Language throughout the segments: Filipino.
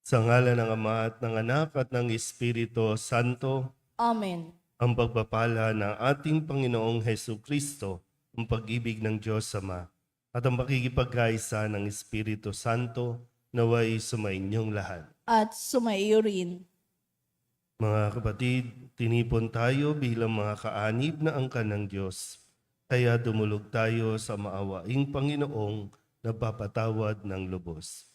Sa ngalan ng Ama at ng Anak at ng Espiritu Santo, Amen. ang pagpapala ng ating Panginoong Hesu Kristo, ang pag-ibig ng Diyos Ama, at ang pakikipagkaisa ng Espiritu Santo naway sumainyong lahat. At sumaiyo rin. Mga kapatid, tinipon tayo bilang mga kaanib na angkan ng Diyos. Kaya dumulog tayo sa maawaing Panginoong nagpapatawad ng lubos.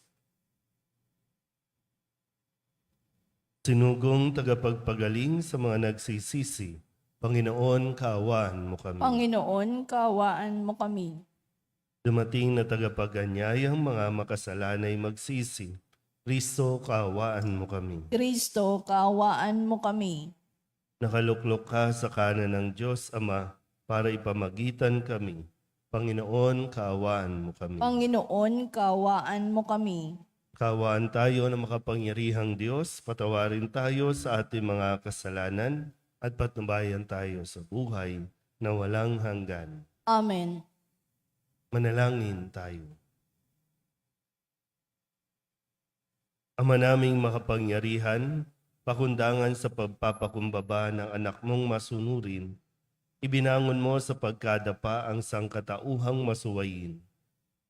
Sinugong tagapagpagaling sa mga nagsisisi, Panginoon, kaawaan mo kami. Panginoon, kaawaan mo kami. Dumating na tagapaganyayang mga makasalanay magsisi, Kristo, kaawaan mo kami. Kristo, kaawaan mo kami. Nakaluklok ka sa kanan ng Diyos Ama para ipamagitan kami. Panginoon, kaawaan mo kami. Panginoon, kaawaan mo kami. Kaawaan tayo ng makapangyarihang Diyos, patawarin tayo sa ating mga kasalanan at patnubayan tayo sa buhay na walang hanggan. Amen. Manalangin tayo. Ama naming makapangyarihan, pakundangan sa pagpapakumbaba ng anak mong masunurin, ibinangon mo sa pagkadapa ang sangkatauhang masuwayin.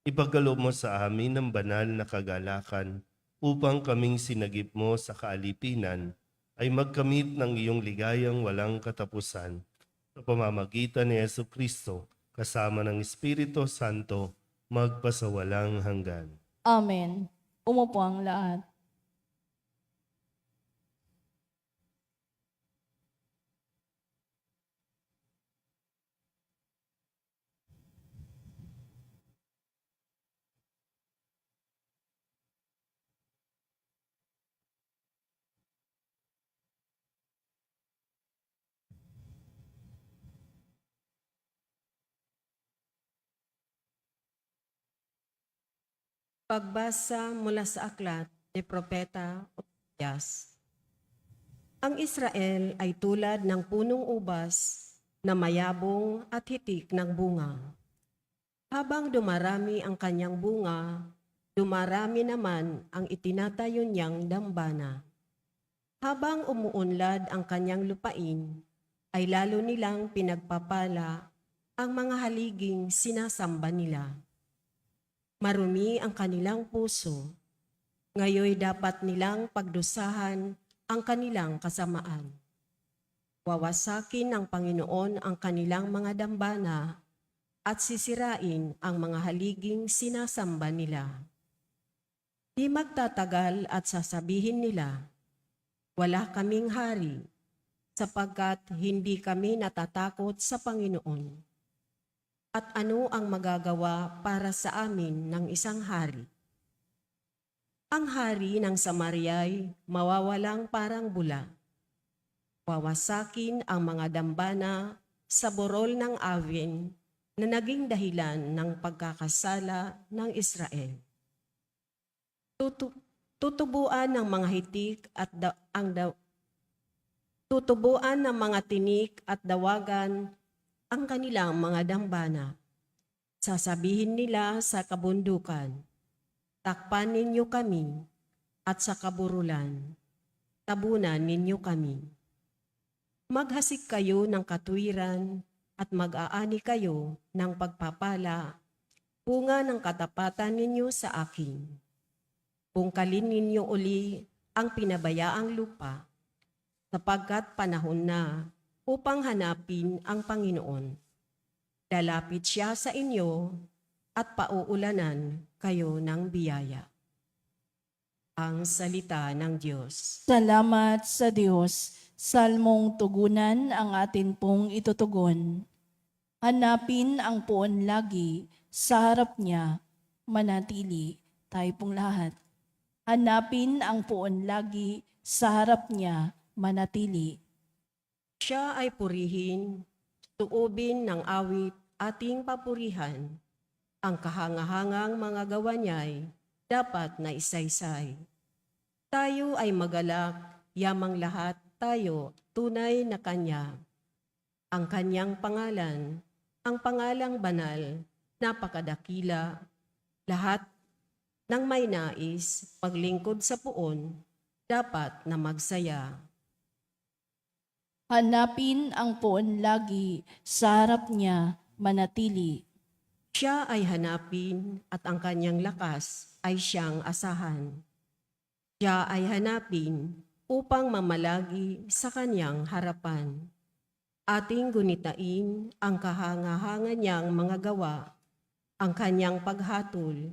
Ipagkaloob mo sa amin ng banal na kagalakan upang kaming sinagip mo sa kaalipinan ay magkamit ng iyong ligayang walang katapusan sa pamamagitan ni Yesu Kristo kasama ng Espiritu Santo magpasawalang hanggan. Amen. Umupo ang lahat. Pagbasa mula sa aklat ni Propeta Oseas. Ang Israel ay tulad ng punong ubas na mayabong at hitik ng bunga. Habang dumarami ang kanyang bunga, dumarami naman ang itinatayo niyang dambana. Habang umuunlad ang kanyang lupain, ay lalo nilang pinagpapala ang mga haliging sinasamba nila. Marumi ang kanilang puso, ngayoy dapat nilang pagdusahan ang kanilang kasamaan. Wawasakin ng Panginoon ang kanilang mga dambana at sisirain ang mga haliging sinasamba nila. Di magtatagal at sasabihin nila, wala kaming hari, sapagkat hindi kami natatakot sa Panginoon. At ano ang magagawa para sa amin ng isang hari? Ang hari ng Samaria'y mawawalang parang bula. Wawasakin ang mga dambana sa borol ng awen na naging dahilan ng pagkakasala ng Israel. Tutubuan ng mga hitik at tutubuan ng mga tinik at dawagan ang kanilang mga dambana. Sasabihin nila sa kabundukan, takpan ninyo kami, at sa kaburulan, tabunan ninyo kami. Maghasik kayo ng katuwiran at mag-aani kayo ng pagpapala, bunga ng katapatan ninyo sa akin. Bungkalin ninyo uli ang pinabayaang lupa, sapagkat panahon na upang hanapin ang Panginoon. Lalapit siya sa inyo at pauulanan kayo ng biyaya. Ang salita ng Diyos. Salamat sa Diyos. Salmong tugunan ang atin pong itutugon. Hanapin ang puon lagi, sa harap niya, manatili tayo pong lahat. Hanapin ang puon lagi, sa harap niya, manatili. Siya ay purihin, tuubin ng awit ating papurihan. Ang kahangahangang mga gawa niya'y dapat na isaysay. Tayo ay magalak, yamang lahat tayo tunay na Kanya. Ang Kanyang pangalan, ang pangalang banal, napakadakila, lahat Nang may nais paglingkod sa puon, dapat na magsaya. Hanapin ang poon lagi, sa harap niya manatili. Siya ay hanapin at ang kanyang lakas ay siyang asahan. Siya ay hanapin upang mamalagi sa kanyang harapan. Ating gunitain ang kahanga-hanga niyang mga gawa, ang kanyang paghatol,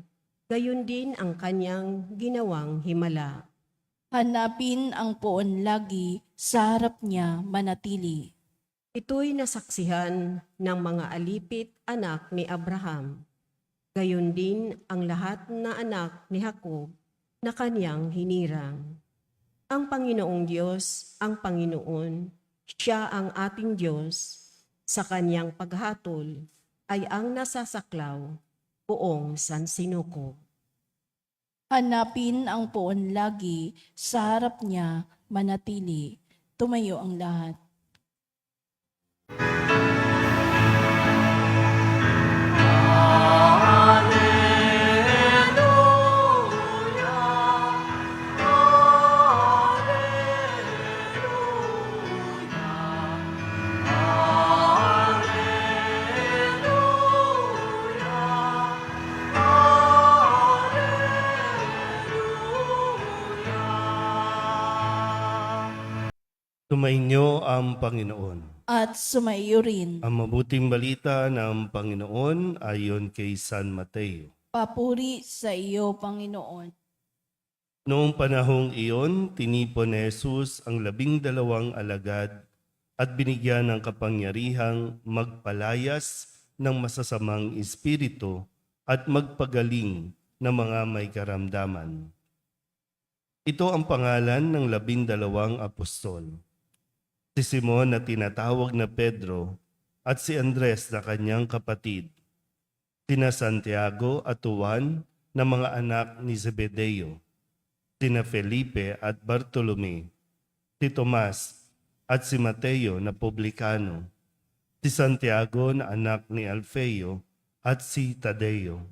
gayon din ang kanyang ginawang himala. Hanapin ang poon lagi, sa harap niya manatili. Ito'y nasaksihan ng mga alipit anak ni Abraham. Gayon din ang lahat na anak ni Jacob na kanyang hinirang. Ang Panginoong Diyos, ang Panginoon, siya ang ating Diyos. Sa kanyang paghatol ay ang nasasaklaw buong sansinukob. Hanapin ang poon lagi, sa harap niya manatili. Tumayo ang lahat. Sumainyo ang Panginoon. At sumaiyo rin. Ang mabuting balita ng Panginoon ayon kay San Mateo. Papuri sa iyo, Panginoon. Noong panahong iyon, tinipon ni Jesus ang 12 alagad at binigyan ng kapangyarihang magpalayas ng masasamang espiritu at magpagaling ng mga may karamdaman. Ito ang pangalan ng 12 apostol. Si Simon na tinatawag na Pedro at si Andres na kanyang kapatid, sina Santiago at Juan na mga anak ni Zebedeo, sina Felipe at Bartolome, si Tomas at si Mateo na publikano, si Santiago na anak ni Alfeo at si Tadeo,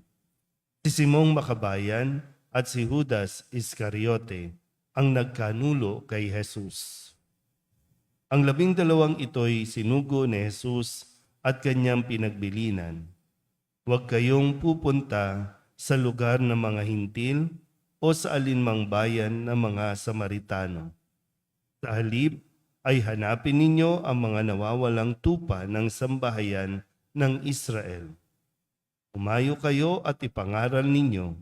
si Simong Makabayan at si Judas Iscariote ang nagkanulo kay Jesus. Ang 12 ito'y sinugo ni Jesus at kanyang pinagbilinan. Huwag kayong pupunta sa lugar ng mga hintil o sa alinmang bayan ng mga Samaritano. Sa halip ay hanapin ninyo ang mga nawawalang tupa ng sambahayan ng Israel. Umayo kayo at ipangaral ninyo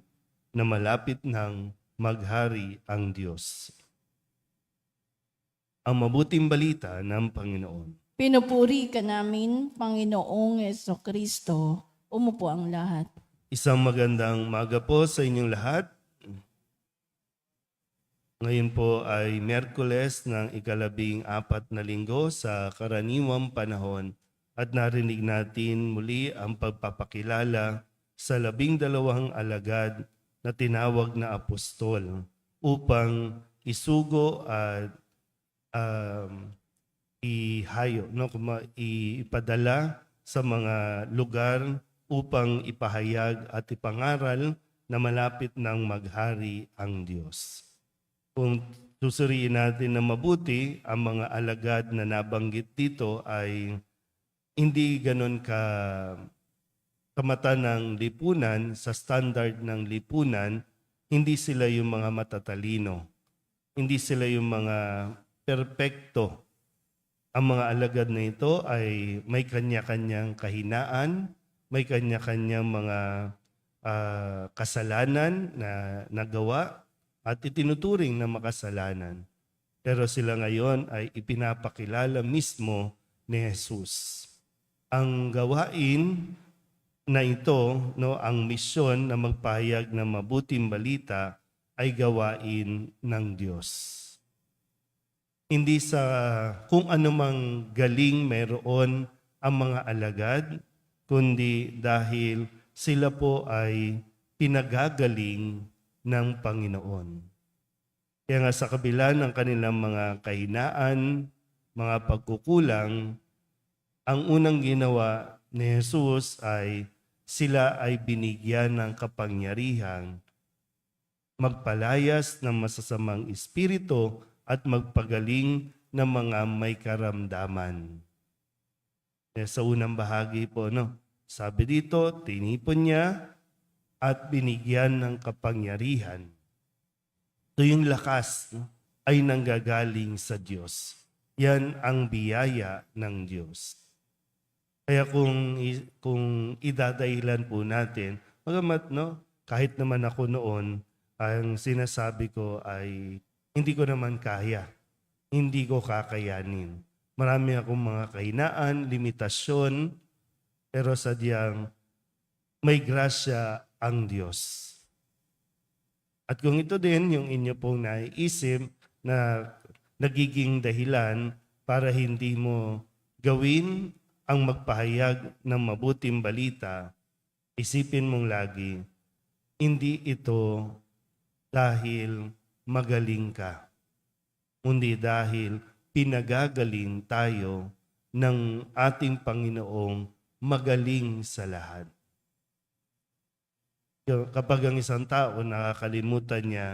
na malapit nang maghari ang Diyos. Ang mabuting balita ng Panginoon. Pinupuri ka namin, Panginoong Jesucristo. Umupo ang lahat. Isang magandang maga po sa inyong lahat. Ngayon po ay Miyerkules ng ika-14 na linggo sa karaniwang panahon at narinig natin muli ang pagpapakilala sa 12 alagad na tinawag na apostol upang isugo at ipadala sa mga lugar upang ipahayag at ipangaral na malapit ng maghari ang Diyos. Kung susuriin natin na mabuti, ang mga alagad na nabanggit dito ay hindi ganon kamata ng lipunan, sa standard ng lipunan, hindi sila yung mga matatalino. Hindi sila yung mga perpekto. Ang mga alagad na ito ay may kanya-kanyang kahinaan, may kanya-kanyang mga kasalanan na nagawa at itinuturing na makasalanan. Pero sila ngayon ay ipinapakilala mismo ni Jesus. Ang gawain na ito, ang misyon na magpahayag ng mabuting balita ay gawain ng Diyos. Hindi sa kung anumang galing meron ang mga alagad, kundi dahil sila po ay pinagagaling ng Panginoon. Kaya nga sa kabila ng kanilang mga kahinaan, mga pagkukulang, ang unang ginawa ni Jesus ay sila ay binigyan ng kapangyarihan magpalayas ng masasamang espiritu at magpagaling ng mga may karamdaman. Sa unang bahagi po, no? Sabi dito, tinipon niya at binigyan ng kapangyarihan. Ito yung lakas, no? Ay nanggagaling sa Diyos. Yan ang biyaya ng Diyos. Kaya kung idadahilan po natin, magamat no, kahit naman ako noon, ang sinasabi ko ay hindi ko naman kaya. Hindi ko kakayanin. Marami akong mga kahinaan, limitasyon, pero sadyang may grasya ang Diyos. At kung ito din yung inyo pong naiisip na nagiging dahilan para hindi mo gawin ang magpahayag ng mabuting balita, isipin mong lagi, hindi ito dahil magaling ka, kundi dahil pinagagaling tayo ng ating Panginoong magaling sa lahat. Kapag ang isang tao nakakalimutan niya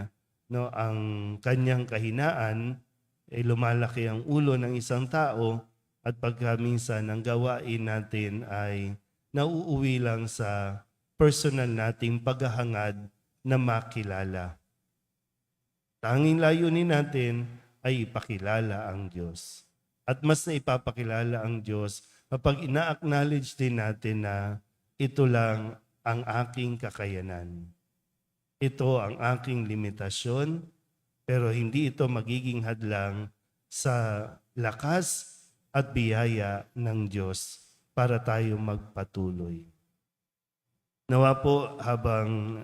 no, ang kanyang kahinaan, lumalaki ang ulo ng isang tao at pagka minsan ang gawain natin ay nauuwi lang sa personal nating paghahangad na makilala. Tanging layunin natin ay ipakilala ang Diyos. At mas na ipapakilala ang Diyos kapag ina-acknowledge din natin na ito lang ang aking kakayanan. Ito ang aking limitasyon, pero hindi ito magiging hadlang sa lakas at biyaya ng Diyos para tayo magpatuloy. Nawa po habang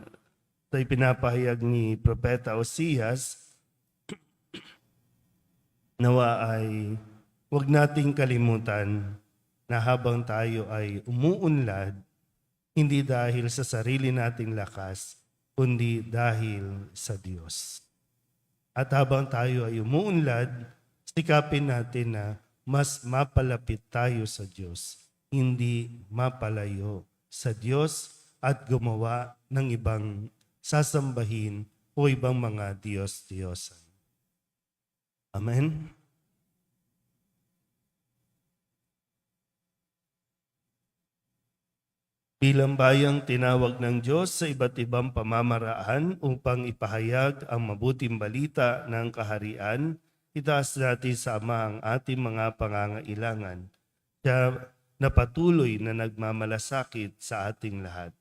ito'y pinapahayag ni Propeta Osias, nawa ay huwag nating kalimutan na habang tayo ay umuunlad, hindi dahil sa sarili nating lakas, kundi dahil sa Diyos. At habang tayo ay umuunlad, sikapin natin na mas mapalapit tayo sa Diyos, hindi mapalayo sa Diyos at gumawa ng ibang sasambahin o ibang mga Diyos-Diyosan. Amen? Bilang bayang tinawag ng Diyos sa iba't ibang pamamaraan upang ipahayag ang mabuting balita ng kaharian, itaas natin sa Ama ang ating mga pangangailangan. Siya na patuloy na nagmamalasakit sa ating lahat.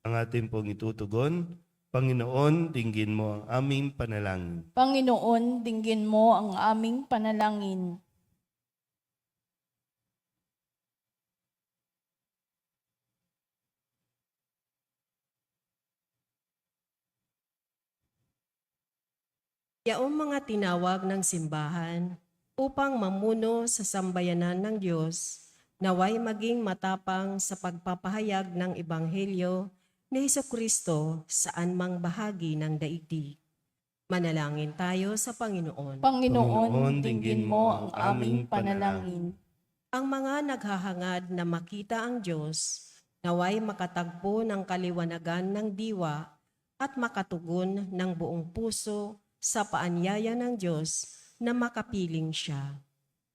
Ang ating pong itutugon, Panginoon, dinggin mo ang aming panalangin. Panginoon, dinggin mo ang aming panalangin. Yaong mga tinawag ng simbahan upang mamuno sa sambayanan ng Diyos, naway maging matapang sa pagpapahayag ng Ebanghelyo ni Jesucristo saan mang bahagi ng daigdig. Manalangin tayo sa Panginoon. Panginoon, dinggin mo ang aming panalangin. Ang mga naghahangad na makita ang Diyos, naway makatagpo ng kaliwanagan ng diwa at makatugon ng buong puso sa paanyaya ng Diyos na makapiling siya.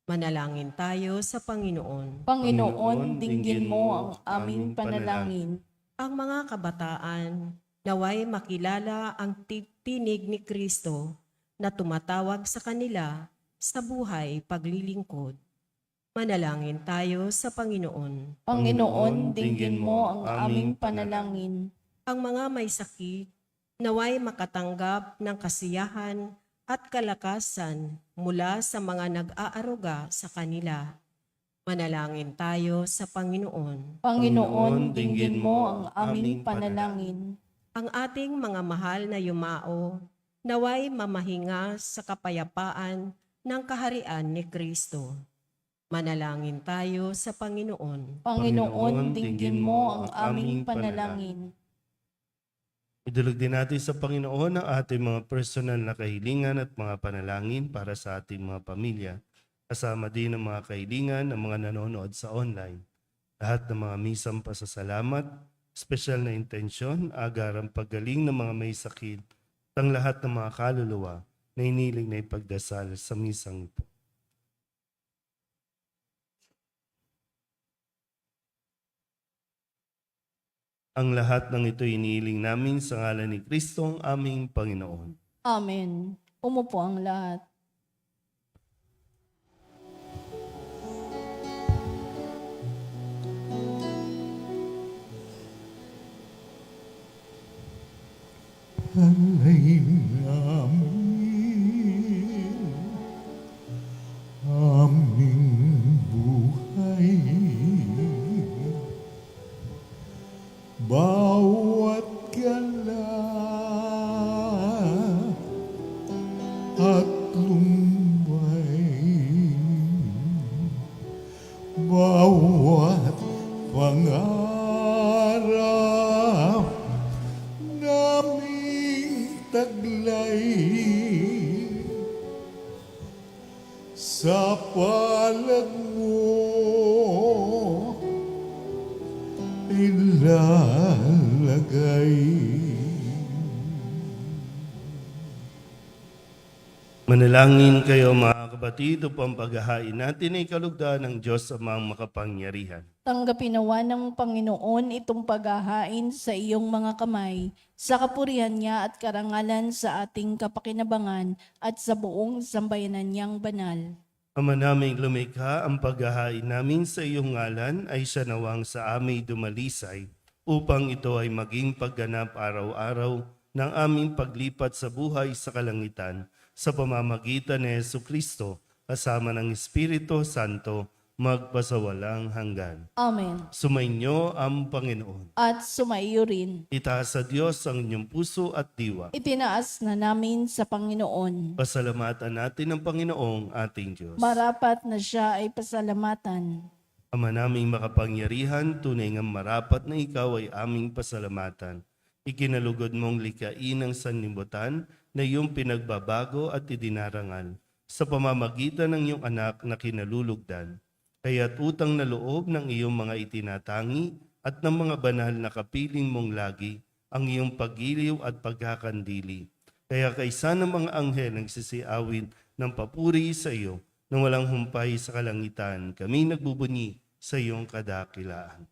Manalangin tayo sa Panginoon. Panginoon, dinggin mo ang aming panalangin. Ang mga kabataan, naway makilala ang tinig ni Kristo na tumatawag sa kanila sa buhay paglilingkod. Manalangin tayo sa Panginoon. Panginoon, dinggin mo ang aming panalangin. Ang mga may sakit, naway makatanggap ng kasiyahan at kalakasan mula sa mga nag-aaruga sa kanila. Manalangin tayo sa Panginoon. Panginoon, dinggin mo ang aming panalangin. Ang ating mga mahal na yumao, naway mamahinga sa kapayapaan ng kaharian ni Kristo. Manalangin tayo sa Panginoon. Panginoon, dinggin mo ang aming panalangin. Idulog din natin sa Panginoon ang ating mga personal na kahilingan at mga panalangin para sa ating mga pamilya. Kasama din ang mga kahilingan ng mga nanonood sa online. Lahat ng mga misang pasasalamat, espesyal na intensyon, agarang paggaling ng mga may sakit, ang lahat ng mga kaluluwa na iniling na ipagdasal sa misang ito. Ang lahat ng ito iniling namin sa ngalan ni Kristong aming Panginoon. Amen. Umupo ang lahat. Alay namin aming buhay, bawat gala at lumbay, bawat pangarap naming taglay, sa palad mo ilalagay. Manalangin kayo mga kapatid upang paghahain natin ay kalugdan ng Diyos amang makapangyarihan. Tanggapin nawa ng Panginoon itong paghahain sa iyong mga kamay, sa kapurihan niya at karangalan sa ating kapakinabangan at sa buong sambayanan niyang banal. Ama naming lumikha, ang paghahain namin sa iyong ngalan ay siya nawang sa aming dumalisay upang ito ay maging pagganap araw-araw ng aming paglipat sa buhay sa kalangitan sa pamamagitan ni Jesucristo kasama ng Espiritu Santo magpasawalang hanggan. Amen. Sumainyo ang Panginoon. At sumaiyo rin. Itaas sa Diyos ang inyong puso at diwa. Itinaas na namin sa Panginoon. Pasalamatan natin ang Panginoong ating Diyos. Marapat na siya ay pasalamatan. Ama naming makapangyarihan, tunay ngang marapat na ikaw ay aming pasalamatan. Ikinalugod mong likain ang sanlibutan na iyong pinagbabago at idinarangal sa pamamagitan ng iyong anak na kinalulugdan. Kaya't utang na loob ng iyong mga itinatangi at ng mga banal na kapiling mong lagi ang iyong pagiliw at pagkakandili. Kaya kaysa ng mga anghel nagsisiawin ng papuri sa iyo nang walang humpay sa kalangitan, kami nagbubunyi sa iyong kadakilaan.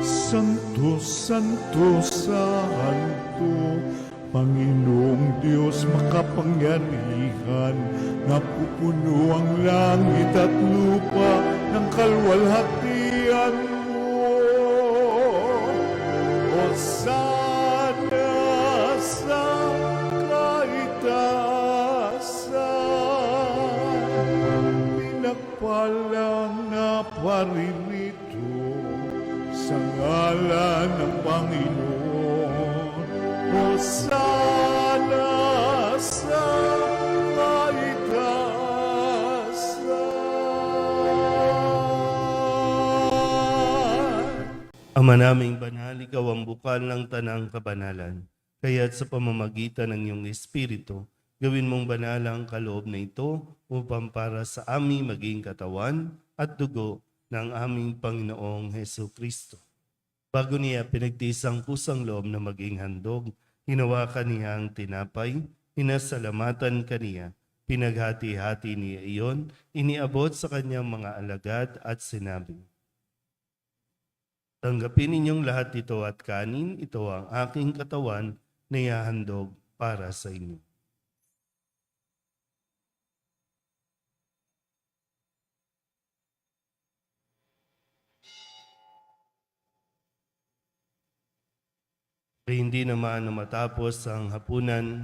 Santo, Santo, Santo, Panginoong Diyos makapangyarihan, napupuno ang langit at lupa ng kalwalhatian mo. Hosana sa kaitaasan, pinagpalang na paririto sa ngalan ng Panginoon. Hosana sa kaitaasan. Ama naming banal, ikaw ang bukal ng tanang kabanalan. Kaya't sa pamamagitan ng iyong Espiritu, gawin mong banal ang kaloob na ito upang para sa aming maging katawan at dugo ng aming Panginoong Hesu Kristo. Bago niya pinagtisang kusang loob na maging handog, hinawakan niya ang tinapay, pinasalamatan kaniya, pinaghati-hati niya iyon, iniabot sa kanyang mga alagad at sinabi, tanggapin ninyong lahat ito at kanin, ito ang aking katawan na ihahandog para sa inyo. Kaya hindi naman na matapos ang hapunan,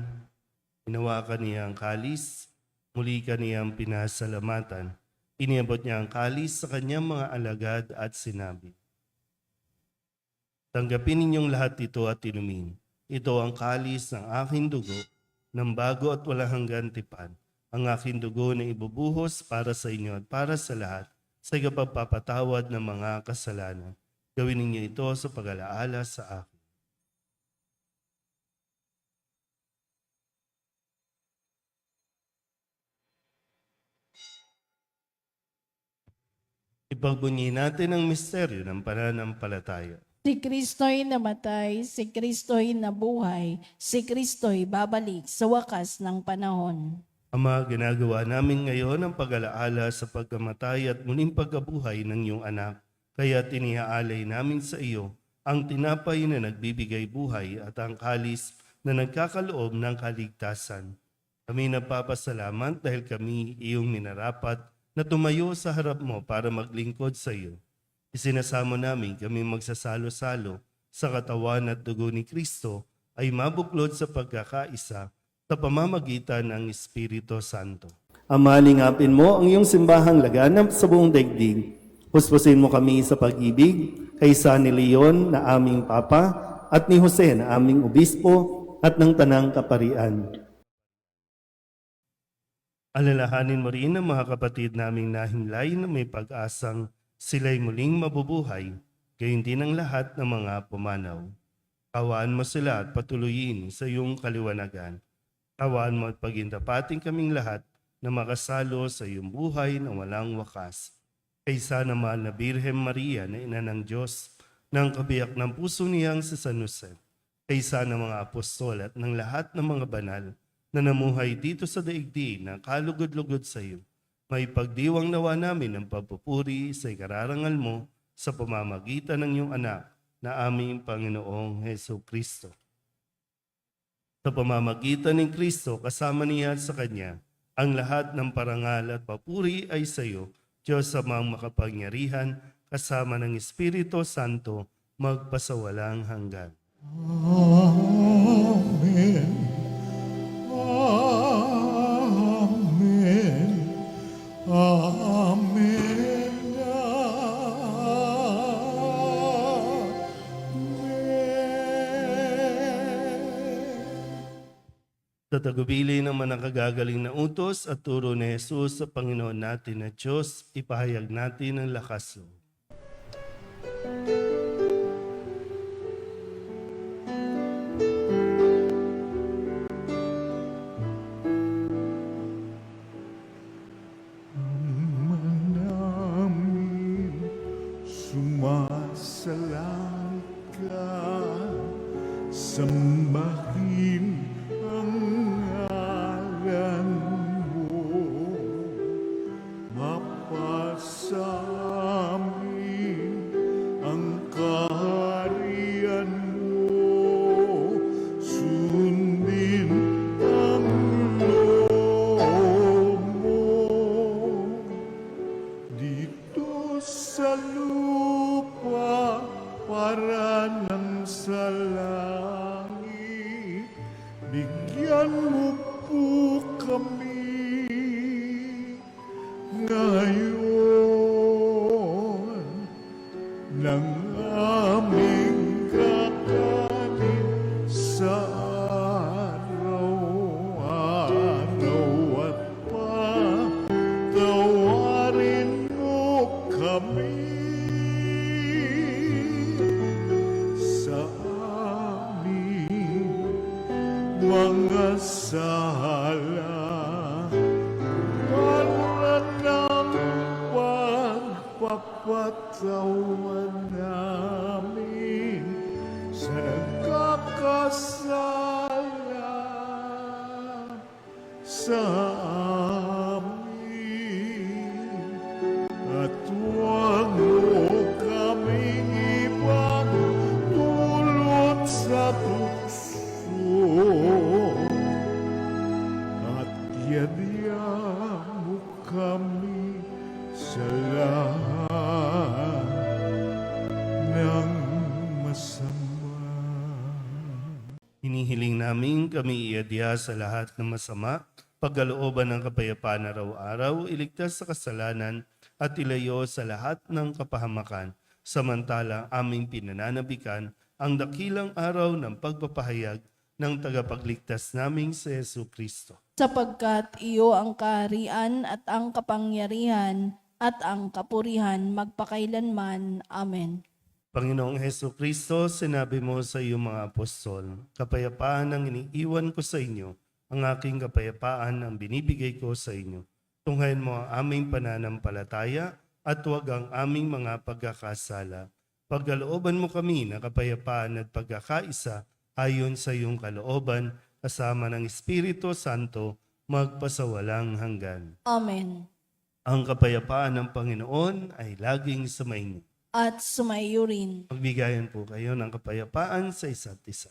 hinawakan niya ang kalis, muli kaniyang pinasalamatan. Iniabot niya ang kalis sa kanyang mga alagad at sinabi, tanggapin ninyong lahat ito at inumin. Ito ang kalis ng aking dugo, ng bago at walang hanggan tipan. Ang aking dugo na ibubuhos para sa inyo at para sa lahat sa ikapagpapatawad ng mga kasalanan. Gawin ninyo ito sa pag-alaala sa akin. Ipagbunyi natin ang misteryo ng pananampalataya. Si Kristo'y namatay, si Kristo'y nabuhay, si Kristo'y babalik sa wakas ng panahon. Ama, ginagawa namin ngayon ang pag-alaala sa pagkamatay at muling pagkabuhay ng iyong anak. Kaya tinihaalay namin sa iyo ang tinapay na nagbibigay buhay at ang kalis na nagkakaloob ng kaligtasan. Kami nagpapasalamat dahil kami iyong minarapat na tumayo sa harap mo para maglingkod sa iyo. Isinasamo namin kami magsasalo-salo sa katawan at dugo ni Kristo ay mabuklod sa pagkakaisa sa pamamagitan ng Espiritu Santo. Ama, lingapin mo ang iyong simbahang laganap sa buong daigdig. Puspusin mo kami sa pag-ibig kay San Leon na aming Papa at ni Jose na aming Obispo at ng Tanang Kaparian. Alalahanin mo rin ang mga kapatid naming nahimlay na may pag-asang sila'y muling mabubuhay, gayon din ang lahat ng mga pumanaw. Kawaan mo sila at patuloyin sa iyong kaliwanagan. Kawaan mo at pagindapating kaming lahat na makasalo sa iyong buhay na walang wakas. Kaysa na mahal na Birhen Maria na ina ng Diyos, ng kabiyak ng puso niyang si San Jose, kaysa ng mga apostol at ng lahat ng mga banal na namuhay dito sa daigdig na kalugod-lugod sa iyo, may pagdiwang nawa namin ang pagpupuri sa ikararangal mo sa pamamagitan ng iyong anak na aming Panginoong Heso Kristo. Sa pamamagitan ng Kristo, kasama niya at sa Kanya, ang lahat ng parangal at papuri ay sa iyo, Diyos amang makapangyarihan, kasama ng Espiritu Santo, magpasawalang hanggan. Amen. Amen. Amen. Sa tagubili ng manakagagaling na utos at turo ni Jesus sa Panginoon natin na Diyos, ipahayag natin ang lakas loob. Namin sumasalang ka, sambahin ang ngalan mo, mapasamin ang kaharian mo, sundin ang loob mo. Dito sa lupa para ng sa langit, bigyan mo po kami ngayon ng aming kakanin sa araw-araw at patawarin mo kami sa aming mga sala para ng pagpapatawan namin sa nagkakasala sa amin. At huwag mo kaming ipagdulot sa tukso, at yadya mo kami sa lahat ng masama. Hinihiling namin kami iadya sa lahat ng masama, pagkalooban ng kapayapaan araw-araw, iligtas sa kasalanan at ilayo sa lahat ng kapahamakan, samantala aming pinananabikan ang dakilang araw ng pagpapahayag ng tagapagligtas naming si Jesu Kristo. Sapagkat iyo ang kaharian at ang kapangyarihan at ang kapurihan magpakailanman. Amen. Panginoong Heso Kristo, sinabi mo sa iyong mga apostol, kapayapaan ang iniiwan ko sa inyo, ang aking kapayapaan ang binibigay ko sa inyo. Tunghayin mo ang aming pananampalataya at huwag ang aming mga pagkakasala. Pagkalooban mo kami ng kapayapaan at pagkakaisa ayon sa iyong kalooban, kasama ng Espiritu Santo, magpasawalang hanggan. Amen. Ang kapayapaan ng Panginoon ay laging sumainyo. At sumaiyo rin. Magbigayan po kayo ng kapayapaan sa isa't isa.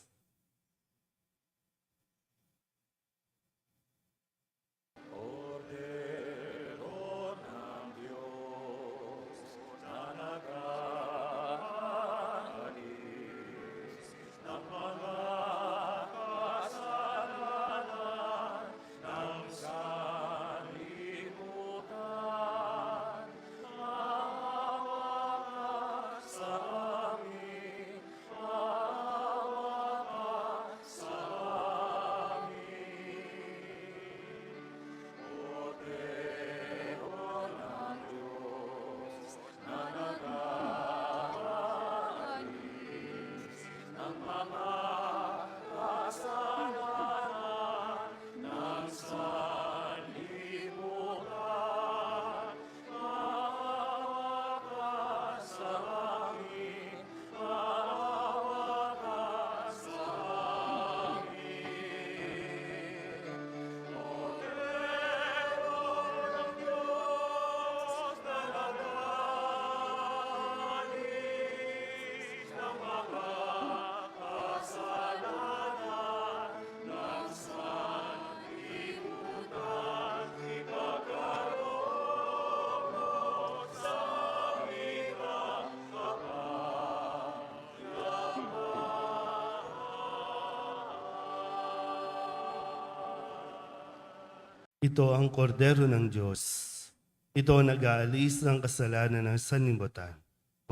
Ito ang kordero ng Diyos. Ito ang nag-aalis ng kasalanan ng sanlibutan.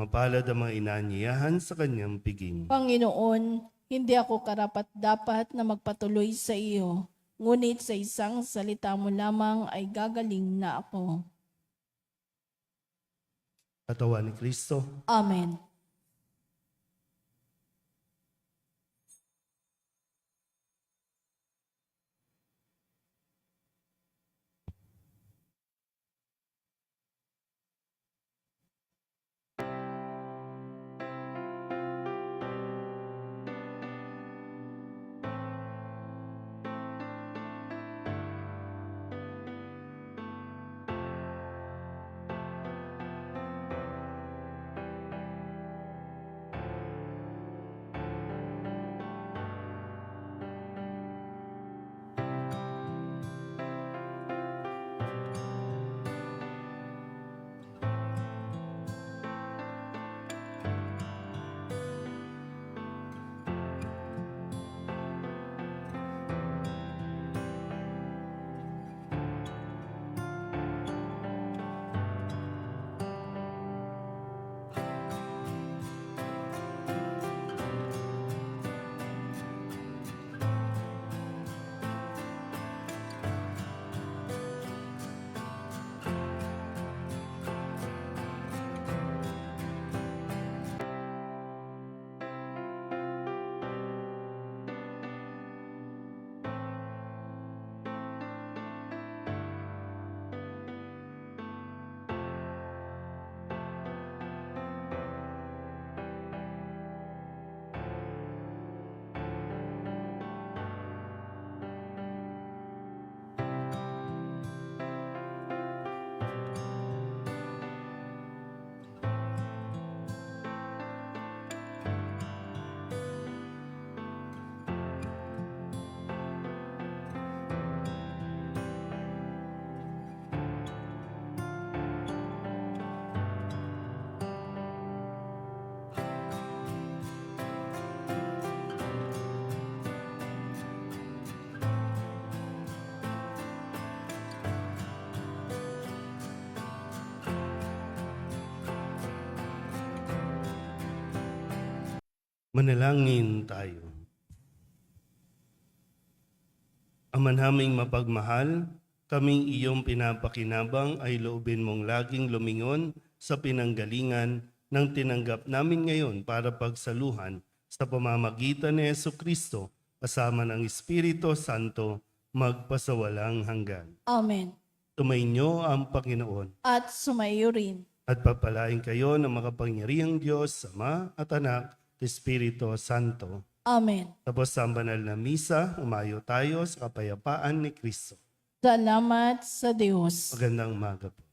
Mapalad ang mga inanyayahan sa kanyang piging. Panginoon, hindi ako karapat-dapat na magpatuloy sa iyo, ngunit sa isang salita mo lamang ay gagaling na ako. Katawan ni Kristo. Amen. Manalangin tayo. Ama naming mapagmahal, kaming iyong pinapakinabang ay loobin mong laging lumingon sa pinanggalingan ng tinanggap namin ngayon para pagsaluhan sa pamamagitan ni Jesucristo kasama ng Espiritu Santo magpasawalang hanggan. Amen. Tumainyo ang Panginoon. At sumaiyo rin. At papalain kayo ng makapangyarihang Diyos, Ama at Anak at Espiritu Santo. Amen. Tapos sa banal na misa, umayo tayo sa kapayapaan ni Kristo. Salamat sa Diyos. Magandang umaga po.